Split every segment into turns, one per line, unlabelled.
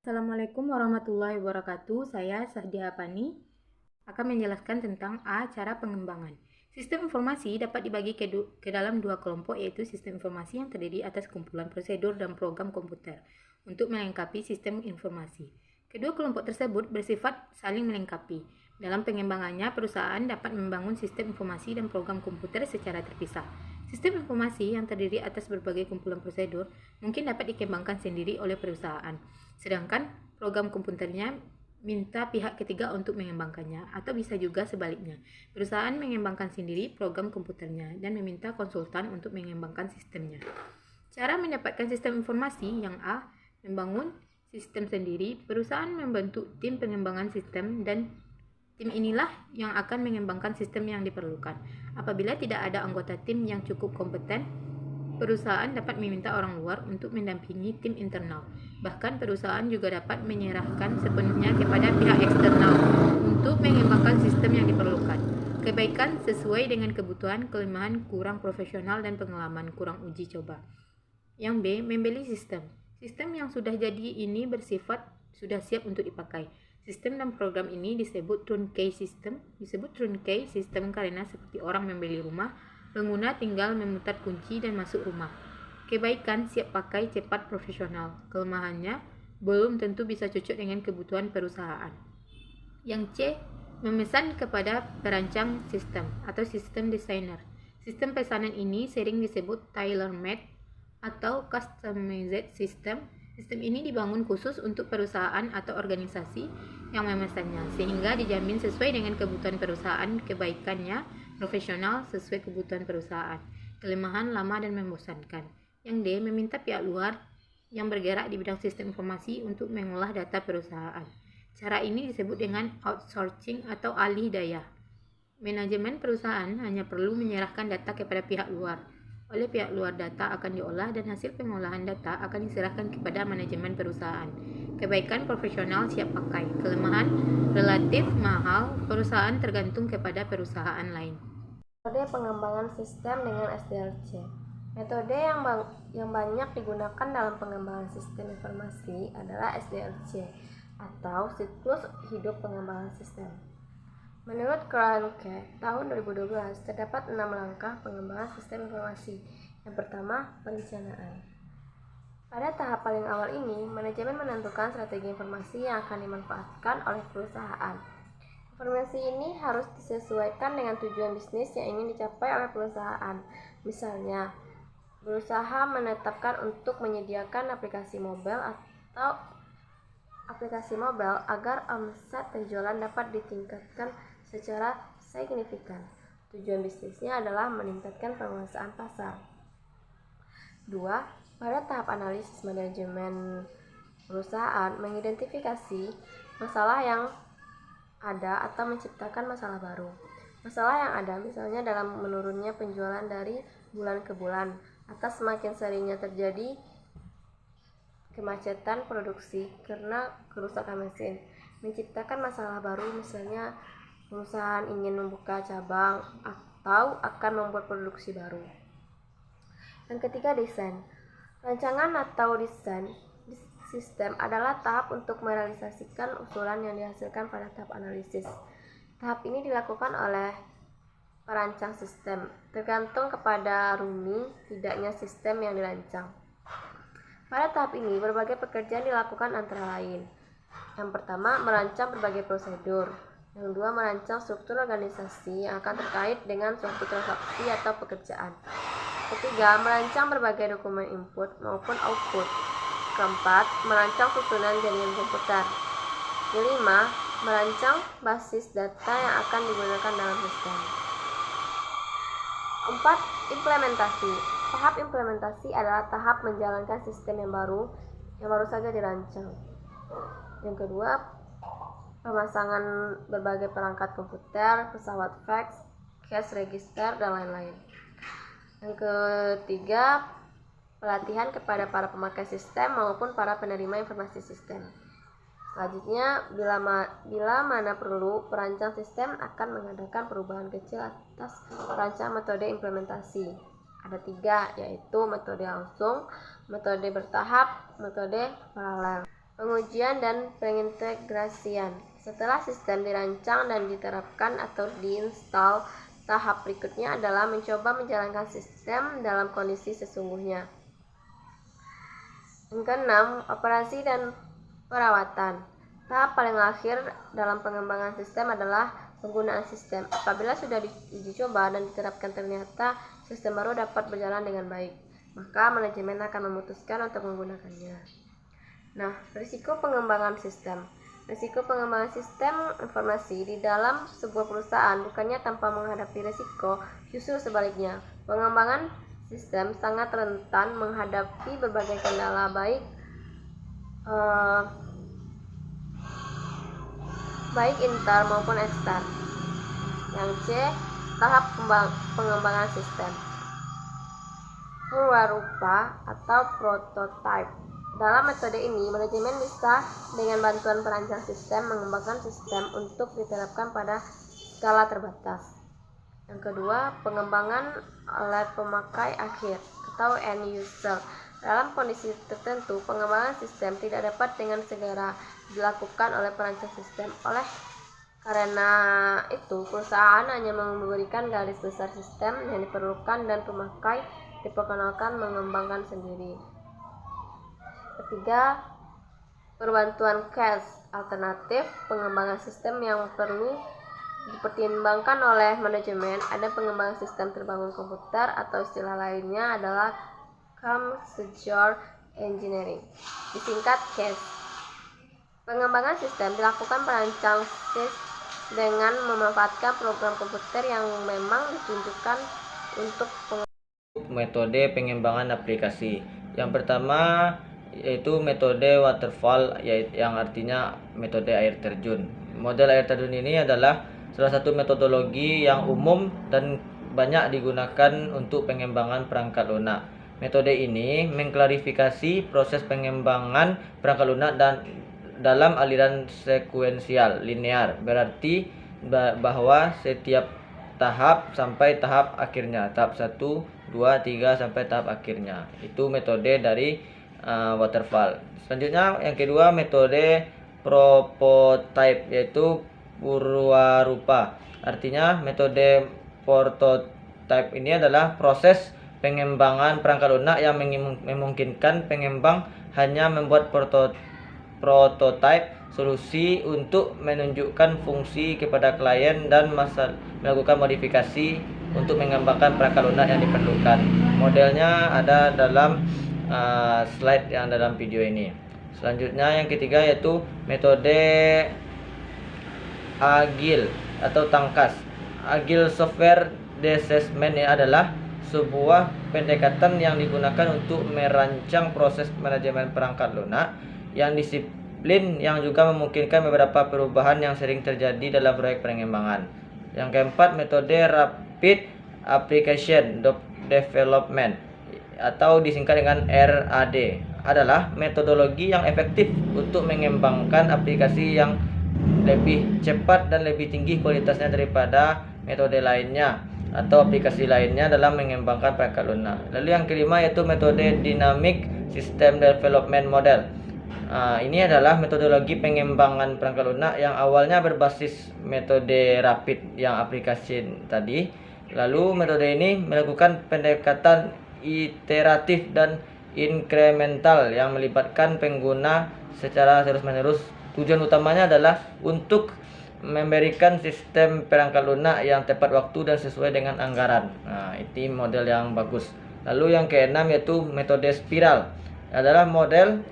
Assalamualaikum warahmatullahi wabarakatuh. Saya Sahdia Pani akan menjelaskan tentang cara pengembangan. Sistem informasi dapat dibagi ke dalam dua kelompok, yaitu sistem informasi yang terdiri atas kumpulan prosedur dan program komputer untuk melengkapi sistem informasi. Kedua kelompok tersebut bersifat saling melengkapi. Dalam pengembangannya, perusahaan dapat membangun sistem informasi dan program komputer secara terpisah. Sistem informasi yang terdiri atas berbagai kumpulan prosedur mungkin dapat dikembangkan sendiri oleh perusahaan, sedangkan program komputernya minta pihak ketiga untuk mengembangkannya, atau bisa juga sebaliknya. Perusahaan mengembangkan sendiri program komputernya dan meminta konsultan untuk mengembangkan sistemnya. Cara mendapatkan sistem informasi yang membangun sistem sendiri. Perusahaan membentuk tim pengembangan sistem dan tim inilah yang akan mengembangkan sistem yang diperlukan. Apabila tidak ada anggota tim yang cukup kompeten, perusahaan dapat meminta orang luar untuk mendampingi tim internal. Bahkan perusahaan juga dapat menyerahkan sepenuhnya kepada pihak eksternal untuk mengembangkan sistem yang diperlukan. Kebaikan sesuai dengan kebutuhan, kelemahan kurang profesional dan pengalaman kurang uji coba. Yang B, membeli sistem. Sistem yang sudah jadi ini bersifat sudah siap untuk dipakai. Sistem dan program ini disebut turnkey system. Disebut turnkey system karena seperti orang membeli rumah, pengguna tinggal memutar kunci dan masuk rumah. Kebaikan siap pakai, cepat, profesional. Kelemahannya belum tentu bisa cocok dengan kebutuhan perusahaan. Yang C, memesan kepada perancang sistem atau sistem designer. Sistem pesanan ini sering disebut tailor-made atau customized system. Sistem ini dibangun khusus untuk perusahaan atau organisasi yang memesannya, sehingga dijamin sesuai dengan kebutuhan perusahaan. Kebaikannya profesional sesuai kebutuhan perusahaan. Kelemahan lama dan membosankan. Yang D, meminta pihak luar yang bergerak di bidang sistem informasi untuk mengolah data perusahaan. Cara ini disebut dengan outsourcing atau alih daya. Manajemen perusahaan hanya perlu menyerahkan data kepada pihak luar. Oleh pihak luar, data akan diolah dan hasil pengolahan data akan diserahkan kepada manajemen perusahaan. Kebaikan profesional siap pakai. Kelemahan relatif mahal, perusahaan tergantung kepada perusahaan lain.
Metode pengembangan sistem dengan SDLC. Metode yang banyak digunakan dalam pengembangan sistem informasi adalah SDLC atau siklus hidup pengembangan sistem. Menurut Kroenke, tahun 2012 terdapat 6 langkah pengembangan sistem informasi. Yang pertama, perencanaan. Pada tahap paling awal ini, manajemen menentukan strategi informasi yang akan dimanfaatkan oleh perusahaan. Informasi ini harus disesuaikan dengan tujuan bisnis yang ingin dicapai oleh perusahaan. Misalnya, berusaha menetapkan untuk menyediakan aplikasi mobile agar omset penjualan dapat ditingkatkan secara signifikan. Tujuan bisnisnya adalah meningkatkan penguasaan pasar. 2. Pada tahap analisis, manajemen perusahaan mengidentifikasi masalah yang ada atau menciptakan masalah baru. Masalah yang ada misalnya dalam menurunnya penjualan dari bulan ke bulan, atau semakin seringnya terjadi kemacetan produksi karena kerusakan mesin. Menciptakan masalah baru misalnya perusahaan ingin membuka cabang atau akan membuat produksi baru. Yang ketiga, desain. Rancangan atau desain sistem adalah tahap untuk merealisasikan usulan yang dihasilkan pada tahap analisis. Tahap ini dilakukan oleh perancang sistem, tergantung kepada rumit tidaknya sistem yang dirancang. Pada tahap ini, berbagai pekerjaan dilakukan antara lain. Yang pertama, merancang berbagai prosedur. Yang kedua, merancang struktur organisasi yang akan terkait dengan suatu transaksi atau pekerjaan. Ketiga, merancang berbagai dokumen input maupun output. Keempat, merancang susunan jaringan komputer. Kelima, merancang basis data yang akan digunakan dalam sistem. 4. Implementasi. Tahap implementasi adalah tahap menjalankan sistem yang baru saja dirancang. Yang kedua, pemasangan berbagai perangkat komputer, pesawat fax, cash register, dan lain-lain. Yang ketiga, pelatihan kepada para pemakai sistem maupun para penerima informasi sistem. Selanjutnya, bila mana perlu, perancang sistem akan mengadakan perubahan kecil atas perancang metode implementasi. Ada 3, yaitu metode langsung, metode bertahap, metode paralel. Pengujian dan pengintegrasian. Setelah sistem dirancang dan diterapkan atau diinstal, tahap berikutnya adalah mencoba menjalankan sistem dalam kondisi sesungguhnya. Yang keenam, operasi dan perawatan. Tahap paling akhir dalam pengembangan sistem adalah penggunaan sistem. Apabila sudah diuji coba dan diterapkan ternyata sistem baru dapat berjalan dengan baik, maka manajemen akan memutuskan untuk menggunakannya. Nah, risiko pengembangan sistem. Risiko pengembangan sistem informasi di dalam sebuah perusahaan bukannya tanpa menghadapi risiko, justru sebaliknya. Pengembangan sistem sangat rentan menghadapi berbagai kendala baik inter maupun ekster. Yang C, tahap pengembangan sistem. Purwarupa atau prototype. Dalam metode ini, manajemen bisa dengan bantuan perancang sistem mengembangkan sistem untuk diterapkan pada skala terbatas. Yang kedua, pengembangan oleh pemakai akhir atau end user. Dalam kondisi tertentu, pengembangan sistem tidak dapat dengan segera dilakukan oleh perancang sistem. Karena itu, perusahaan hanya memberikan garis besar sistem yang diperlukan dan pemakai diperkenalkan mengembangkan sendiri. Ketiga, perbantuan case alternatif pengembangan sistem yang perlu dipertimbangkan oleh manajemen. Ada pengembangan sistem terbangun komputer atau istilah lainnya adalah computer engineering, disingkat CASE. Pengembangan sistem dilakukan perancang dengan memanfaatkan program komputer yang memang ditunjukkan untuk
metode pengembangan aplikasi. Yang pertama yaitu metode waterfall, yang artinya metode air terjun. Model air terjun ini adalah salah satu metodologi yang umum dan banyak digunakan untuk pengembangan perangkat lunak. Metode ini mengklarifikasi proses pengembangan perangkat lunak dan dalam aliran sekuensial linear, berarti bahwa setiap tahap sampai tahap akhirnya, tahap 1, 2, 3 sampai tahap akhirnya. Itu metode dari waterfall. Selanjutnya yang kedua, metode prototype, yaitu purwarupa. Artinya metode prototype ini adalah proses pengembangan perangkat lunak yang memungkinkan pengembang hanya membuat prototype solusi untuk menunjukkan fungsi kepada klien dan melakukan modifikasi untuk mengembangkan perangkat lunak yang diperlukan. Modelnya ada dalam slide yang dalam video ini. Selanjutnya yang ketiga yaitu metode Agile atau Tangkas. Agile Software Development adalah sebuah pendekatan yang digunakan untuk merancang proses manajemen perangkat lunak yang disiplin, yang juga memungkinkan beberapa perubahan yang sering terjadi dalam proyek pengembangan. Yang keempat, metode Rapid Application Development atau disingkat dengan RAD adalah metodologi yang efektif untuk mengembangkan aplikasi yang lebih cepat dan lebih tinggi kualitasnya daripada metode lainnya atau aplikasi lainnya dalam mengembangkan perangkat lunak. Lalu yang kelima yaitu metode Dynamic System Development Model. Ini adalah metodologi pengembangan perangkat lunak yang awalnya berbasis metode rapid yang aplikasi tadi. Lalu metode ini melakukan pendekatan iteratif dan inkremental yang melibatkan pengguna secara terus-menerus. Tujuan utamanya adalah untuk memberikan sistem perangkat lunak yang tepat waktu dan sesuai dengan anggaran. Itu model yang bagus. Lalu yang keenam yaitu metode spiral, adalah model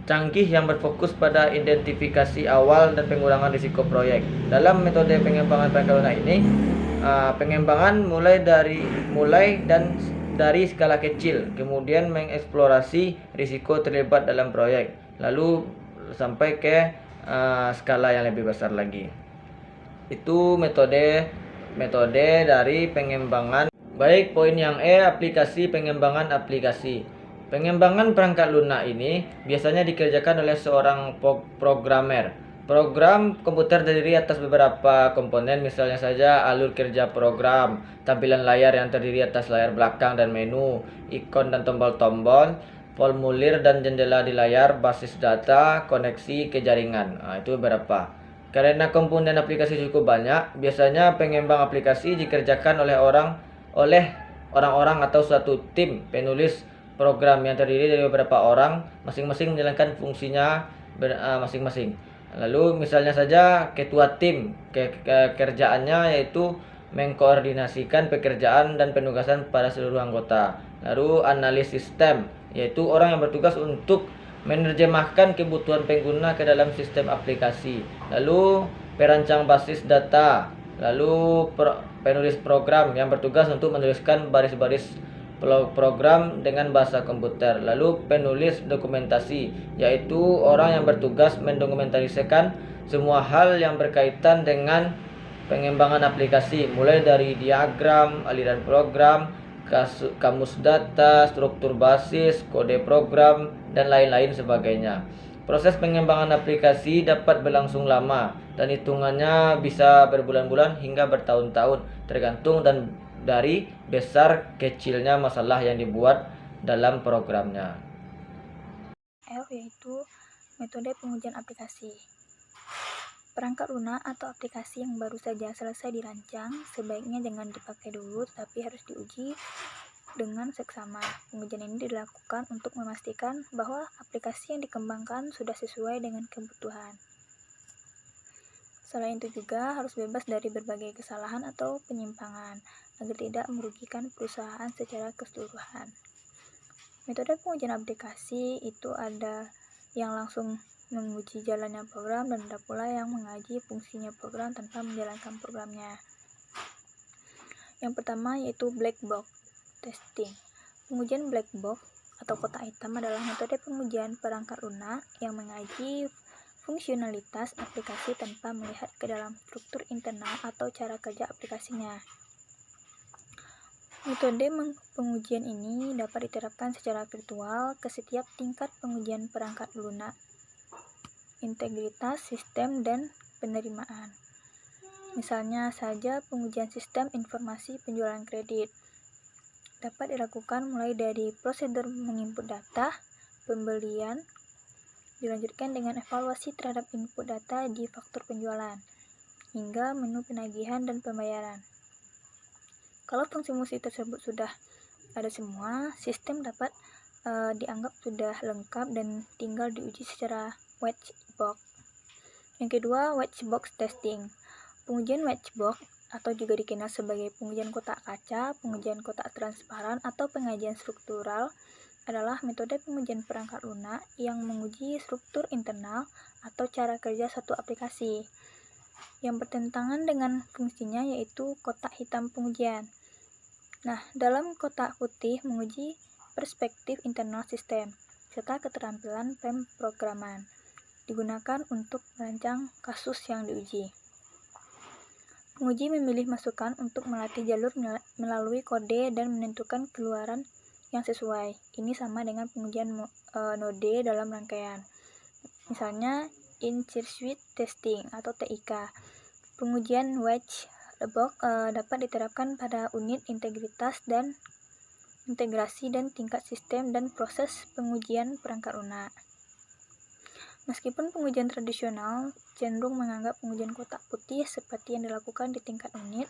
canggih yang berfokus pada identifikasi awal dan pengurangan risiko proyek. Dalam metode pengembangan perangkat lunak ini, pengembangan mulai dari skala kecil, kemudian mengeksplorasi risiko terlibat dalam proyek, lalu sampai ke skala yang lebih besar lagi. Itu metode dari pengembangan. Baik, poin yang E, aplikasi pengembangan aplikasi. Pengembangan perangkat lunak ini biasanya dikerjakan oleh seorang programmer. Program komputer terdiri atas beberapa komponen, misalnya saja alur kerja program, tampilan layar yang terdiri atas layar belakang dan menu, ikon dan tombol-tombol, formulir dan jendela di layar, basis data, koneksi ke jaringan. Itu beberapa. Karena komponen aplikasi cukup banyak, biasanya pengembang aplikasi dikerjakan oleh orang-orang atau suatu tim penulis program yang terdiri dari beberapa orang, masing-masing menjalankan fungsinya masing-masing. Lalu misalnya saja ketua tim, kerjaannya yaitu mengkoordinasikan pekerjaan dan penugasan pada seluruh anggota. Lalu analis sistem, yaitu orang yang bertugas untuk menerjemahkan kebutuhan pengguna ke dalam sistem aplikasi. Lalu perancang basis data. Lalu penulis program yang bertugas untuk menuliskan baris-baris program dengan bahasa komputer. Lalu penulis dokumentasi, yaitu orang yang bertugas mendokumentasikan semua hal yang berkaitan dengan pengembangan aplikasi, mulai dari diagram, aliran program, kamus data, struktur basis, kode program, dan lain-lain sebagainya. Proses pengembangan aplikasi dapat berlangsung lama dan hitungannya bisa berbulan-bulan hingga bertahun-tahun, tergantung dari besar kecilnya masalah yang dibuat dalam programnya.
F yaitu metode pengujian aplikasi. Perangkat lunak atau aplikasi yang baru saja selesai dirancang sebaiknya jangan dipakai dulu, tetapi harus diuji dengan seksama. Pengujian ini dilakukan untuk memastikan bahwa aplikasi yang dikembangkan sudah sesuai dengan kebutuhan. Selain itu juga harus bebas dari berbagai kesalahan atau penyimpangan, agar tidak merugikan perusahaan secara keseluruhan. Metode pengujian aplikasi itu ada yang langsung menguji jalannya program dan ada pula yang mengaji fungsinya program tanpa menjalankan programnya. Yang pertama yaitu black box testing. Pengujian black box atau kotak hitam adalah metode pengujian perangkat lunak yang mengaji fungsionalitas aplikasi tanpa melihat ke dalam struktur internal atau cara kerja aplikasinya. Metode pengujian ini dapat diterapkan secara virtual ke setiap tingkat pengujian perangkat lunak, integritas sistem, dan penerimaan. Misalnya saja pengujian sistem informasi penjualan kredit dapat dilakukan mulai dari prosedur menginput data, pembelian, dilanjutkan dengan evaluasi terhadap input data di faktur penjualan, hingga menu penagihan dan pembayaran. Kalau fungsi-fungsi tersebut sudah ada semua, sistem dapat dianggap sudah lengkap dan tinggal diuji secara white box. Yang kedua, white box testing. Pengujian white box atau juga dikenal sebagai pengujian kotak kaca, pengujian kotak transparan, atau pengajian struktural adalah metode pengujian perangkat lunak yang menguji struktur internal atau cara kerja satu aplikasi yang bertentangan dengan fungsinya, yaitu kotak hitam pengujian. Nah, dalam kotak putih menguji perspektif internal sistem serta keterampilan pemrograman digunakan untuk merancang kasus yang diuji. Penguji memilih masukan untuk melatih jalur melalui kode dan menentukan keluaran yang sesuai. Ini sama dengan pengujian node dalam rangkaian. Misalnya in-circuit testing atau TIK. Pengujian white box dapat diterapkan pada unit integritas dan integrasi dan tingkat sistem dan proses pengujian perangkat lunak. Meskipun pengujian tradisional cenderung menganggap pengujian kotak putih seperti yang dilakukan di tingkat unit,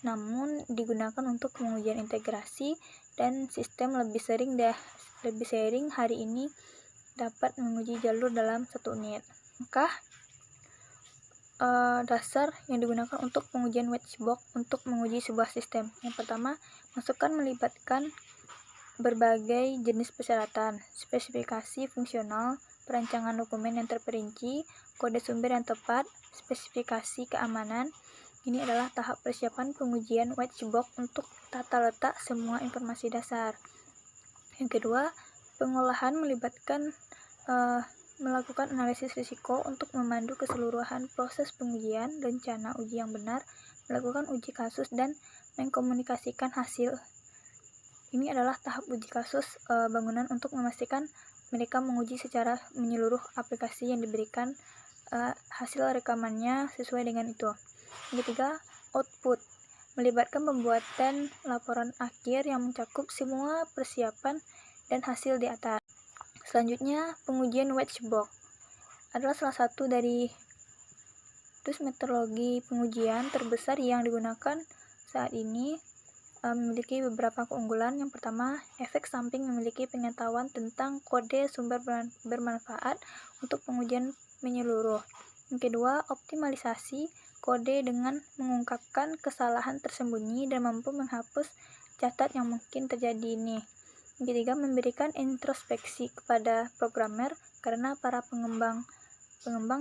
namun digunakan untuk pengujian integrasi dan sistem lebih sering hari ini dapat menguji jalur dalam satu unit. Maka dasar yang digunakan untuk pengujian white box untuk menguji sebuah sistem. Yang pertama, masukan melibatkan berbagai jenis persyaratan, spesifikasi fungsional, perancangan dokumen yang terperinci, kode sumber yang tepat, spesifikasi keamanan. Ini adalah tahap persiapan pengujian white box untuk tata letak semua informasi dasar. Yang kedua, pengolahan melibatkan melakukan analisis risiko untuk memandu keseluruhan proses pengujian, rencana uji yang benar, melakukan uji kasus, dan mengkomunikasikan hasil. Ini adalah tahap uji kasus bangunan untuk memastikan mereka menguji secara menyeluruh aplikasi yang diberikan hasil rekamannya sesuai dengan itu. Yang ketiga, output melibatkan pembuatan laporan akhir yang mencakup semua persiapan dan hasil di atas. Selanjutnya, pengujian Wedgebox adalah salah satu dari metodologi pengujian terbesar yang digunakan saat ini. Memiliki beberapa keunggulan. Yang pertama, efek samping memiliki pengetahuan tentang kode sumber bermanfaat untuk pengujian menyeluruh. Yang kedua, optimalisasi kode dengan mengungkapkan kesalahan tersembunyi dan mampu menghapus catat yang mungkin terjadi ini. Yang ketiga, memberikan introspeksi kepada programmer karena para pengembang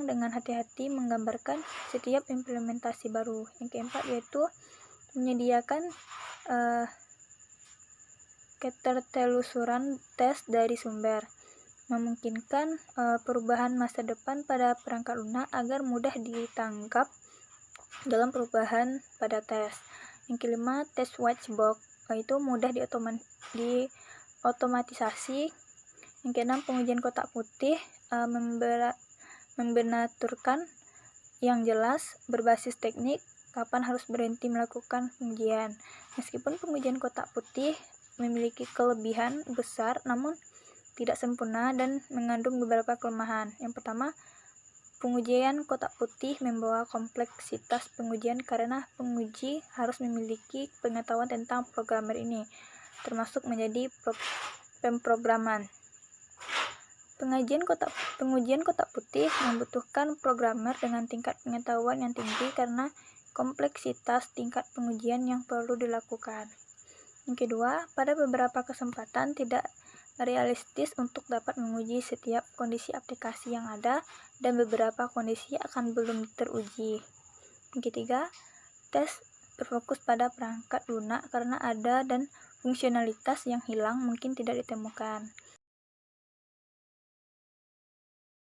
dengan hati-hati menggambarkan setiap implementasi baru. Yang keempat yaitu menyediakan ketertelusuran tes dari sumber, memungkinkan perubahan masa depan pada perangkat lunak agar mudah ditangkap dalam perubahan pada tes. Yang kelima, tes Wedgebox, yaitu mudah diotomatisasi. Yang keenam, pengujian kotak putih, membenaturkan yang jelas berbasis teknik kapan harus berhenti melakukan pengujian. Meskipun pengujian kotak putih memiliki kelebihan besar, namun tidak sempurna dan mengandung beberapa kelemahan. Yang pertama, pengujian kotak putih membawa kompleksitas pengujian karena penguji harus memiliki pengetahuan tentang programmer ini, termasuk menjadi pemrograman. Pengujian kotak putih membutuhkan programmer dengan tingkat pengetahuan yang tinggi karena kompleksitas tingkat pengujian yang perlu dilakukan. Yang kedua, pada beberapa kesempatan tidak realistis untuk dapat menguji setiap kondisi aplikasi yang ada dan beberapa kondisi akan belum teruji. Yang ketiga, tes berfokus pada perangkat lunak karena ada dan fungsionalitas yang hilang mungkin tidak ditemukan.